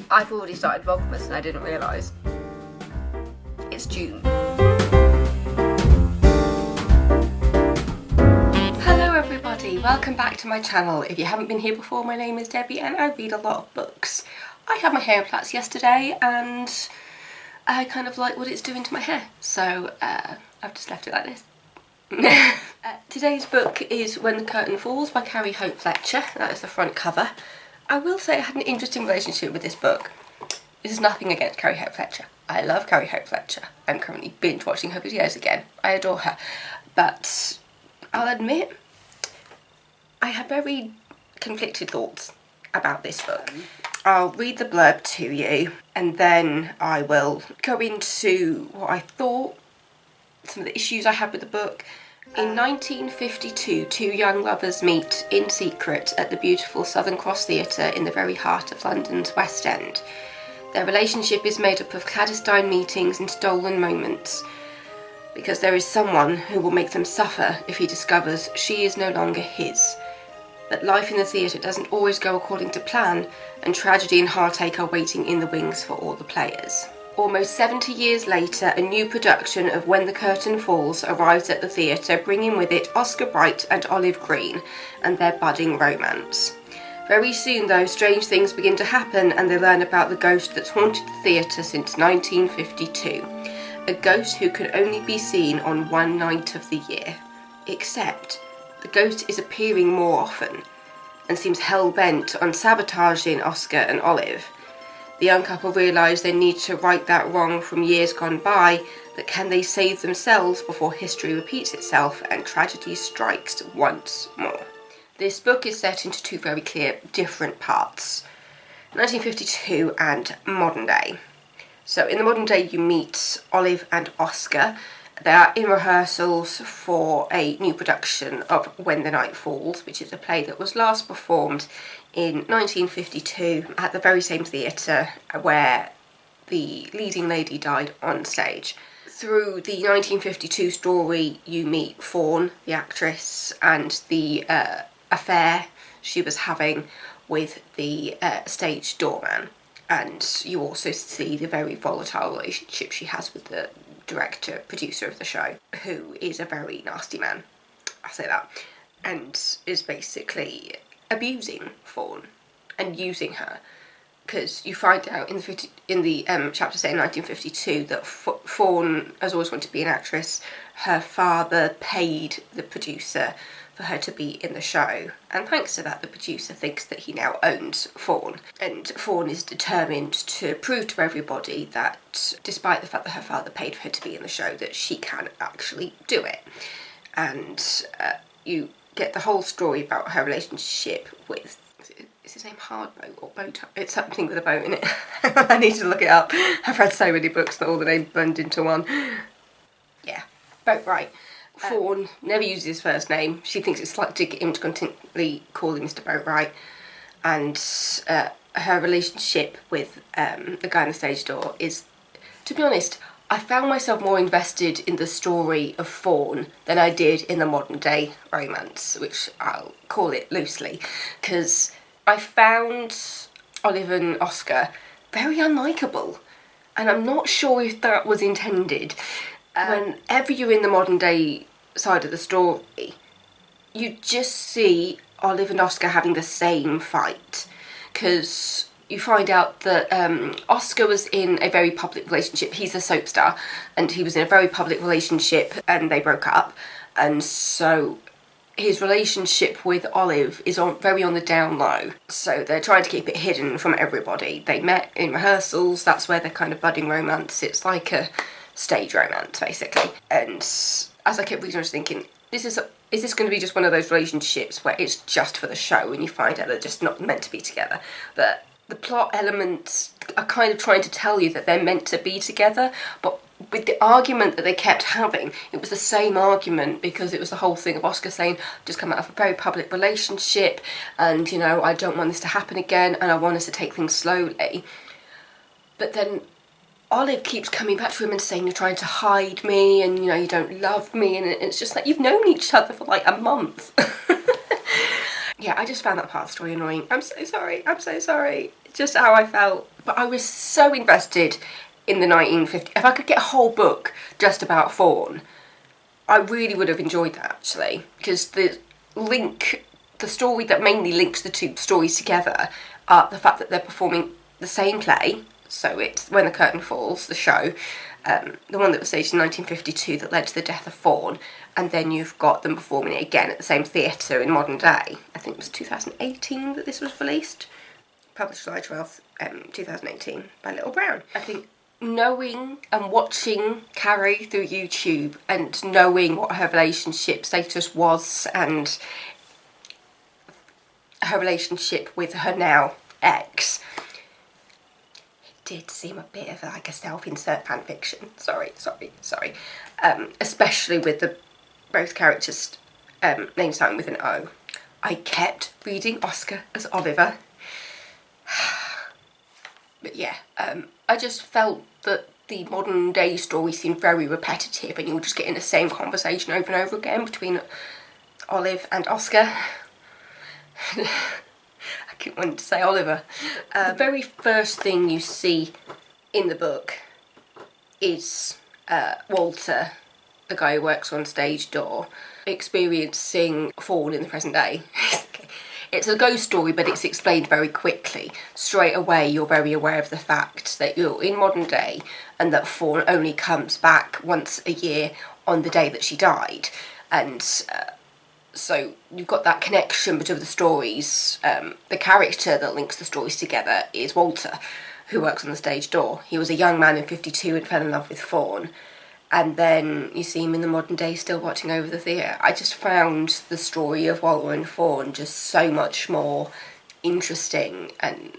I've already started Vlogmas and I didn't realise. It's June. Hello everybody, welcome back to my channel. If you haven't been here before, my name is Debbie and I read a lot of books. I had my hair in plaits yesterday and I kind of like what it's doing to my hair, so I've just left it like this. Today's book is When the Curtain Falls by Carrie Fletcher. That is the front cover. I will say I had an interesting relationship with this book. This is nothing against Carrie Fletcher. I love Carrie Fletcher. I'm currently binge watching her videos again. I adore her. But I'll admit, I have very conflicted thoughts about this book. I'll read the blurb to you and then I will go into what I thought, some of the issues I had with the book. In 1952, two young lovers meet in secret at the beautiful Southern Cross Theatre in the very heart of London's West End. Their relationship is made up of clandestine meetings and stolen moments, because there is someone who will make them suffer if he discovers she is no longer his. But life in the theatre doesn't always go according to plan, and tragedy and heartache are waiting in the wings for all the players. Almost 70 years later, a new production of When the Curtain Falls arrives at the theatre, bringing with it Oscar Bright and Olive Green and their budding romance. Very soon, though, strange things begin to happen and they learn about the ghost that's haunted the theatre since 1952. A ghost who can only be seen on one night of the year. Except, the ghost is appearing more often and seems hell-bent on sabotaging Oscar and Olive. The young couple realise they need to right that wrong from years gone by, but can they save themselves before history repeats itself and tragedy strikes once more? This book is set into two very clear different parts, 1952 and modern day. So in the modern day you meet Olive and Oscar. They are in rehearsals for a new production of When the Night Falls, which is a play that was last performed in 1952 at the very same theatre where the leading lady died on stage. Through the 1952 story you meet Fawn, the actress, and the affair she was having with the stage doorman. And you also see the very volatile relationship she has with the director, producer of the show, who is a very nasty man, I'll say that, and is basically abusing Fawn and using her, because you find out in the chapter set in 1952 that Fawn has always wanted to be an actress. Her father paid the producer for her to be in the show, and thanks to that the producer thinks that he now owns Fawn, and Fawn is determined to prove to everybody that despite the fact that her father paid for her to be in the show, that she can actually do it. And you get the whole story about her relationship with, is his name Hardboat or Boat? It's something with a boat in it. I need to look it up. I've read so many books that all the names blend into one. Yeah, Boatwright. Fawn never uses his first name. She thinks it's like to get him to continually call him Mr. Boatwright. And her relationship with the guy on the stage door is, to be honest, I found myself more invested in the story of Fawn than I did in the modern day romance, which I'll call it loosely, because I found Olive and Oscar very unlikable, and I'm not sure if that was intended. Whenever you're in the modern day side of the story, you just see Olive and Oscar having the same fight, because you find out that Oscar was in a very public relationship. He's a soap star, and he was in a very public relationship and they broke up, and so his relationship with Olive is very on the down low, so they're trying to keep it hidden from everybody. They met in rehearsals, that's where they're kind of budding romance. It's like a stage romance basically. And as I kept reading I was thinking, is this going to be just one of those relationships where it's just for the show and you find out they're just not meant to be together? But the plot elements are kind of trying to tell you that they're meant to be together, but with the argument that they kept having, it was the same argument, because it was the whole thing of Oscar saying, just come out of a very public relationship and, you know, I don't want this to happen again and I want us to take things slowly. But then Olive keeps coming back to him and saying, you're trying to hide me and, you know, you don't love me, and it's just like, you've known each other for like a month. Yeah, I just found that part of the story annoying. I'm so sorry, I'm so sorry. Just how I felt but I was so invested in the 1950s. If I could get a whole book just about Fawn, I really would have enjoyed that, actually, because the story that mainly links the two stories together are the fact that they're performing the same play. So it's When the Curtain Falls, the show, the one that was staged in 1952 that led to the death of Fawn, and then you've got them performing it again at the same theatre in modern day. I think it was 2018 that this was released, published July 12th, 2018 by Little Brown. I think knowing and watching Carrie through YouTube and knowing what her relationship status was and her relationship with her now ex, did seem a bit of like a self-insert fanfiction. Sorry. Especially with the both characters' names starting with an O. I kept reading Oscar as Oliver. But yeah, I just felt that the modern day story seemed very repetitive and you were just getting the same conversation over and over again between Olive and Oscar. I keep wanting to say Oliver. The very first thing you see in the book is Walter, the guy who works on stage door, experiencing Fawn in the present day. It's a ghost story, but it's explained very quickly. Straight away, you're very aware of the fact that you're in modern day and that Fawn only comes back once a year on the day that she died. And so you've got that connection between the stories. The character that links the stories together is Walter, who works on the stage door. He was a young man in 52 and fell in love with Fawn. And then you see him in the modern day still watching over the theatre. I just found the story of Walter and Fawn just so much more interesting and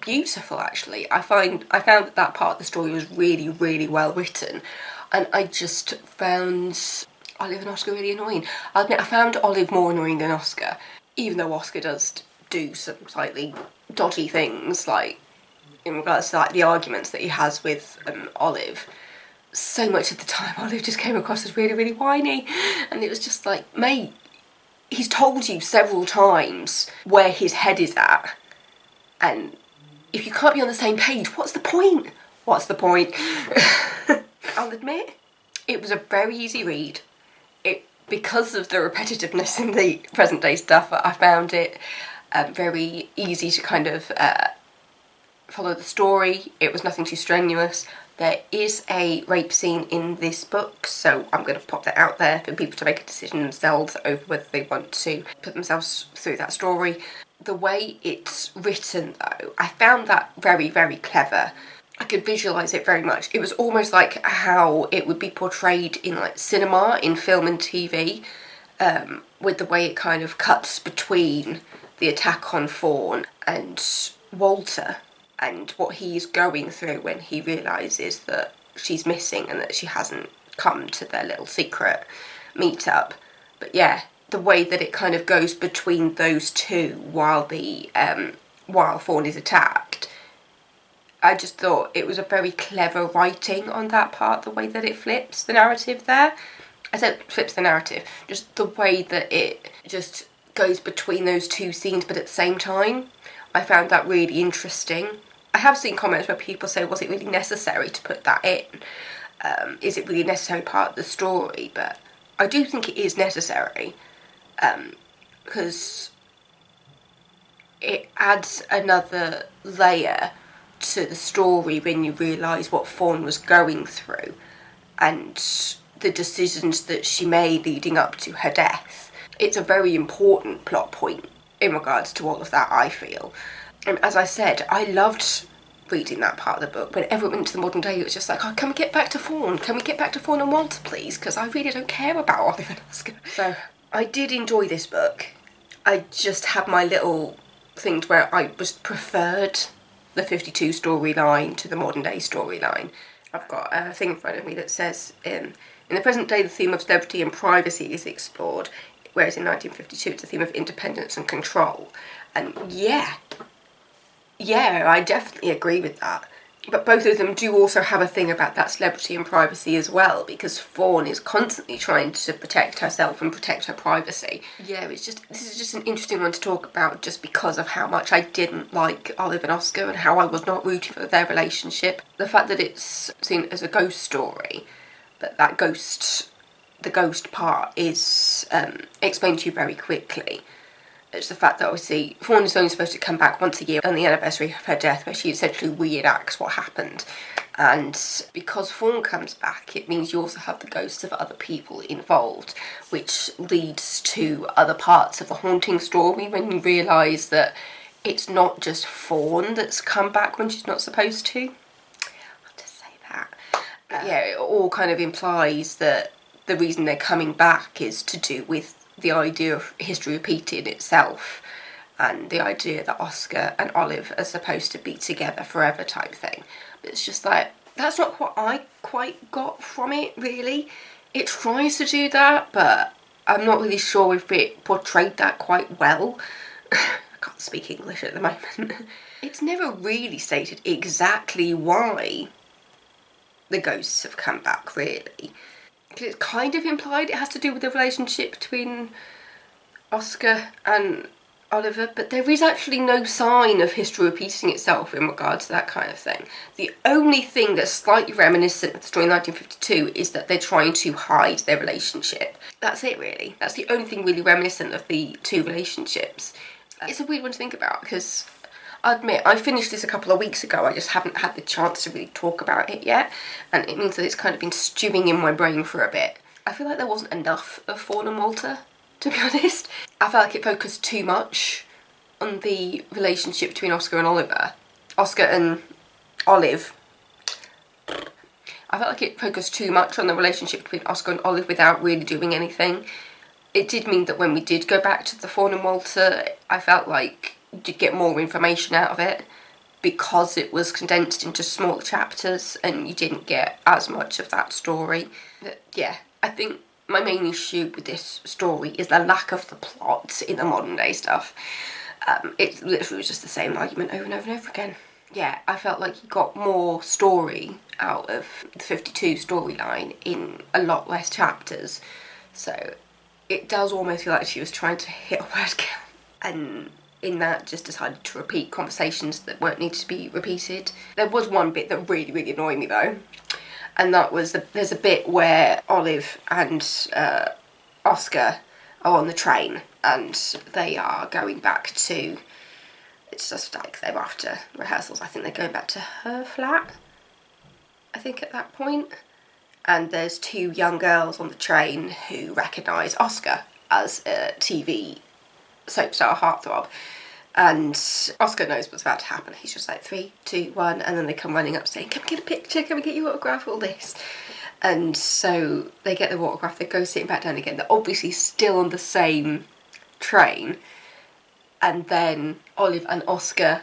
beautiful, actually. I found that part of the story was really, really well written. And I just found Olive and Oscar really annoying. I'll admit, I found Olive more annoying than Oscar, even though Oscar does do some slightly dodgy things, like in regards to like the arguments that he has with Olive. So much of the time Olive just came across as really, really whiny, and it was just like, mate, he's told you several times where his head is at, and if you can't be on the same page, what's the point? What's the point? I'll admit, it was a very easy read. Because of the repetitiveness in the present day stuff, I found it very easy to kind of follow the story. It was nothing too strenuous. There is a rape scene in this book, so I'm going to pop that out there for people to make a decision themselves over whether they want to put themselves through that story. The way it's written, though, I found that very, very clever. I could visualise it very much. It was almost like how it would be portrayed in like cinema, in film and TV, with the way it kind of cuts between the attack on Fawn and Walter, and what he's going through when he realises that she's missing and that she hasn't come to their little secret meet-up. But yeah, the way that it kind of goes between those two while Fawn is attacked, I just thought it was a very clever writing on that part, the way that it flips the narrative there. I said flips the narrative, just the way that it just goes between those two scenes but at the same time. I found that really interesting. I have seen comments where people say, was it really necessary to put that in? Is it really a necessary part of the story? But I do think it is necessary, because it adds another layer to the story when you realise what Fawn was going through and the decisions that she made leading up to her death. It's a very important plot point in regards to all of that, I feel. And as I said, I loved reading that part of the book. Whenever it went to the modern day, it was just like, oh, can we get back to Fawn? Can we get back to Fawn and Walter, please? Because I really don't care about Olive and Oscar. So I did enjoy this book. I just had my little things where I was preferred the 52 storyline to the modern day storyline. I've got a thing in front of me that says, in the present day, the theme of celebrity and privacy is explored, whereas in 1952 it's a theme of independence and control. And yeah, I definitely agree with that. But both of them do also have a thing about that celebrity and privacy as well, because Fawn is constantly trying to protect herself and protect her privacy. Yeah, this is just an interesting one to talk about, just because of how much I didn't like Olive and Oscar and how I was not rooting for their relationship. The fact that it's seen as a ghost story, but the ghost part is explained to you very quickly. It's the fact that obviously Fawn is only supposed to come back once a year on the anniversary of her death, where she essentially reenacts what happened. And because Fawn comes back, it means you also have the ghosts of other people involved, which leads to other parts of the haunting story when you realise that it's not just Fawn that's come back when she's not supposed to. I'll just say that. Yeah, it all kind of implies that the reason they're coming back is to do with the idea of history repeating itself, and the idea that Oscar and Olive are supposed to be together forever type thing. But it's just like, that's not what I quite got from it, really. It tries to do that, but I'm not really sure if it portrayed that quite well. I can't speak English at the moment. It's never really stated exactly why the ghosts have come back, really. It's kind of implied it has to do with the relationship between Oscar and Oliver, but there is actually no sign of history repeating itself in regards to that kind of thing. The only thing that's slightly reminiscent of the story in 1952 is that they're trying to hide their relationship. That's it, really. That's the only thing really reminiscent of the two relationships. It's a weird one to think about, because I admit, I finished this a couple of weeks ago, I just haven't had the chance to really talk about it yet, and it means that it's kind of been stewing in my brain for a bit. I feel like there wasn't enough of Fawn and Walter, to be honest. I felt like it focused too much on the relationship between Oscar and Olive. I felt like it focused too much on the relationship between Oscar and Olive without really doing anything. It did mean that when we did go back to the Fawn and Walter, I felt like you did get more information out of it, because it was condensed into smaller chapters and you didn't get as much of that story. But yeah, I think my main issue with this story is the lack of the plot in the modern day stuff. It literally was just the same argument over and over and over again. Yeah, I felt like you got more story out of the 52 storyline in a lot less chapters. So it does almost feel like she was trying to hit a word count, and in that just decided to repeat conversations that weren't needed to be repeated. There was one bit that really, really annoyed me though, and that was there's a bit where Olive and Oscar are on the train and they are going back to, it's just like they're after rehearsals, I think they're going back to her flat, I think, at that point. And there's two young girls on the train who recognise Oscar as a TV soap star heartthrob, and Oscar knows what's about to happen. He's just like 3, 2, 1, and then they come running up saying, "Can we get a picture? Can we get your autograph? All this." And so they get their autograph. They go sitting back down again. They're obviously still on the same train, and then Olive and Oscar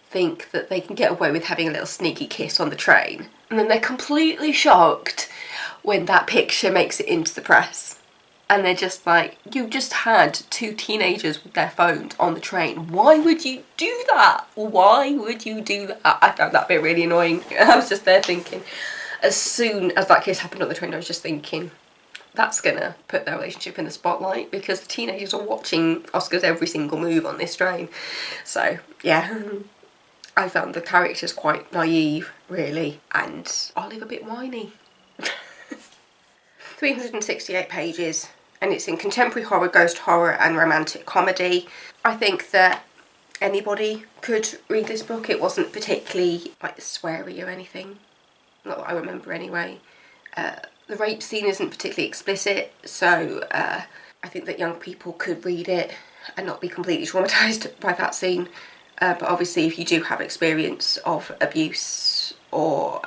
think that they can get away with having a little sneaky kiss on the train, and then they're completely shocked when that picture makes it into the press. And they're just like, you just had two teenagers with their phones on the train. Why would you do that? Why would you do that? I found that bit really annoying. I was just there thinking, as soon as that kiss happened on the train, I was just thinking, that's gonna put their relationship in the spotlight, because the teenagers are watching Oscar's every single move on this train. So, yeah. I found the characters quite naive, really, and Olive a bit whiny. 368 pages, and it's in contemporary horror, ghost horror and romantic comedy. I think that anybody could read this book. It wasn't particularly like sweary or anything, not that I remember anyway. The rape scene isn't particularly explicit, so I think that young people could read it and not be completely traumatised by that scene. But obviously if you do have experience of abuse or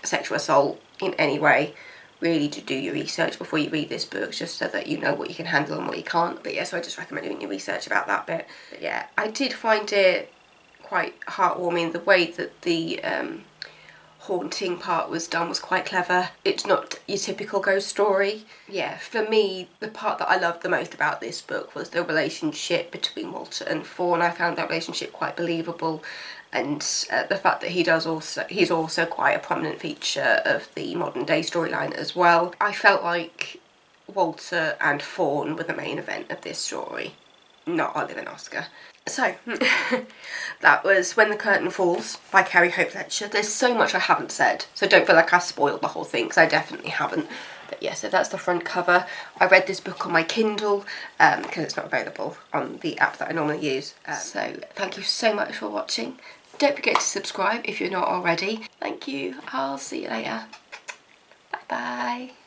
sexual assault in any way, really do your research before you read this book, just so that you know what you can handle and what you can't. But yeah, so I just recommend doing your research about that bit. But yeah, I did find it quite heartwarming, the way that the haunting part was done was quite clever. It's not your typical ghost story. Yeah, for me, the part that I loved the most about this book was the relationship between Walter and Fawn. I found that relationship quite believable, and the fact that he's also quite a prominent feature of the modern day storyline as well. I felt like Walter and Fawn were the main event of this story, not Olive and Oscar. So, that was When the Curtain Falls by Carrie Fletcher. There's so much I haven't said, so don't feel like I spoiled the whole thing, because I definitely haven't. But yeah, so that's the front cover. I read this book on my Kindle, because it's not available on the app that I normally use. So thank you so much for watching. Don't forget to subscribe if you're not already. Thank you. I'll see you later. Bye bye.